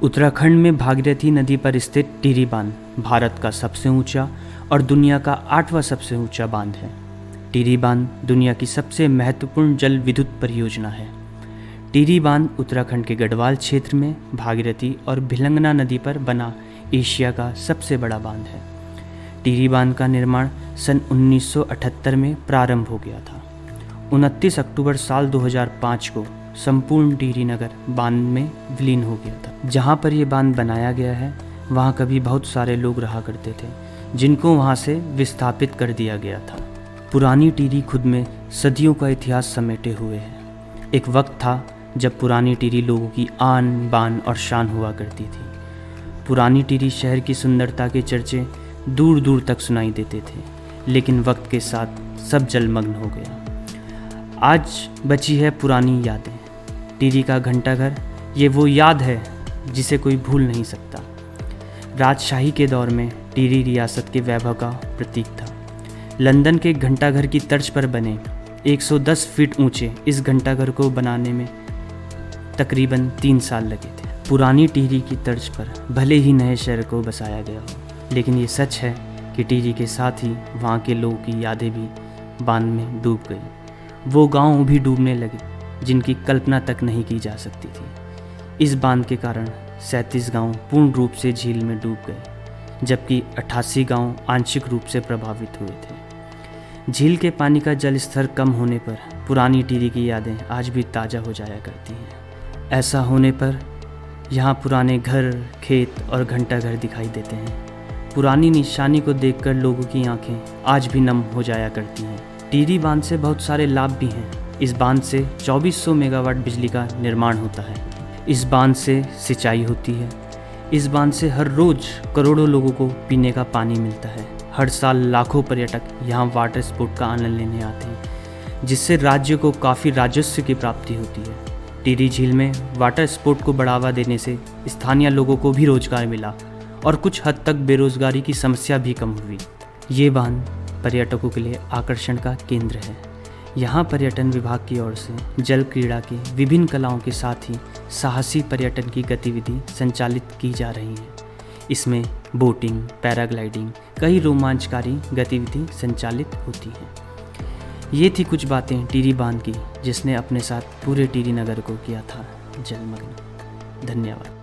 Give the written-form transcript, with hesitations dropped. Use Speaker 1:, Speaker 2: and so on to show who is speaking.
Speaker 1: उत्तराखंड में भागीरथी नदी पर स्थित टिहरी बांध भारत का सबसे ऊंचा और दुनिया का 8वां सबसे ऊंचा बांध है। टिहरी बांध दुनिया की सबसे महत्वपूर्ण जल विद्युत परियोजना है। टिहरी बांध उत्तराखंड के गढ़वाल क्षेत्र में भागीरथी और भिलंगना नदी पर बना एशिया का सबसे बड़ा बांध है। टिहरी बांध का निर्माण सन 1978 में प्रारंभ हो गया था। 29 अक्टूबर साल 2005 को संपूर्ण टिहरी नगर बांध में विलीन हो गया था। जहाँ पर ये बांध बनाया गया है वहाँ कभी बहुत सारे लोग रहा करते थे, जिनको वहाँ से विस्थापित कर दिया गया था। पुरानी टिहरी खुद में सदियों का इतिहास समेटे हुए है। एक वक्त था जब पुरानी टिहरी लोगों की आन बान और शान हुआ करती थी। पुरानी टिहरी शहर की सुंदरता के चर्चे दूर दूर तक सुनाई देते थे, लेकिन वक्त के साथ सब जलमग्न हो गया। आज बची है पुरानी यादें। टिहरी का घंटाघर ये वो याद है जिसे कोई भूल नहीं सकता। राजशाही के दौर में टिहरी रियासत के वैभव का प्रतीक था। लंदन के घंटाघर की तर्ज पर बने 110 फीट ऊंचे इस घंटाघर को बनाने में तकरीबन 3 साल लगे थे। पुरानी टिहरी की तर्ज पर भले ही नए शहर को बसाया गया हो, लेकिन ये सच है कि टिहरी के साथ ही वहाँ के लोगों की यादें भी बांध में डूब गई। वो गांव भी डूबने लगे जिनकी कल्पना तक नहीं की जा सकती थी। इस बांध के कारण 37 गांव पूर्ण रूप से झील में डूब गए, जबकि 88 गांव आंशिक रूप से प्रभावित हुए थे। झील के पानी का जल स्तर कम होने पर पुरानी टिहरी की यादें आज भी ताज़ा हो जाया करती हैं। ऐसा होने पर यहाँ पुराने घर, खेत और घंटाघर दिखाई देते हैं। पुरानी निशानी को देखकर लोगों की आंखें आज भी नम हो जाया करती हैं। टिहरी बांध से बहुत सारे लाभ भी हैं। इस बांध से 2400 मेगावाट बिजली का निर्माण होता है। इस बांध से सिंचाई होती है। इस बांध से हर रोज करोड़ों लोगों को पीने का पानी मिलता है। हर साल लाखों पर्यटक यहाँ वाटर स्पोर्ट का आनंद लेने आते हैं, जिससे राज्य को काफ़ी राजस्व की प्राप्ति होती है। टिहरी झील में वाटर स्पोर्ट को बढ़ावा देने से स्थानीय लोगों को भी रोजगार मिला और कुछ हद तक बेरोजगारी की समस्या भी कम हुई। ये बांध पर्यटकों के लिए आकर्षण का केंद्र है। यहाँ पर्यटन विभाग की ओर से जल क्रीड़ा की विभिन्न कलाओं के साथ ही साहसी पर्यटन की गतिविधि संचालित की जा रही है। इसमें बोटिंग, पैराग्लाइडिंग, कई रोमांचकारी गतिविधि संचालित होती हैं। ये थी कुछ बातें टिहरी बांध की, जिसने अपने साथ पूरे टिहरी नगर को किया था जलमग्न। धन्यवाद।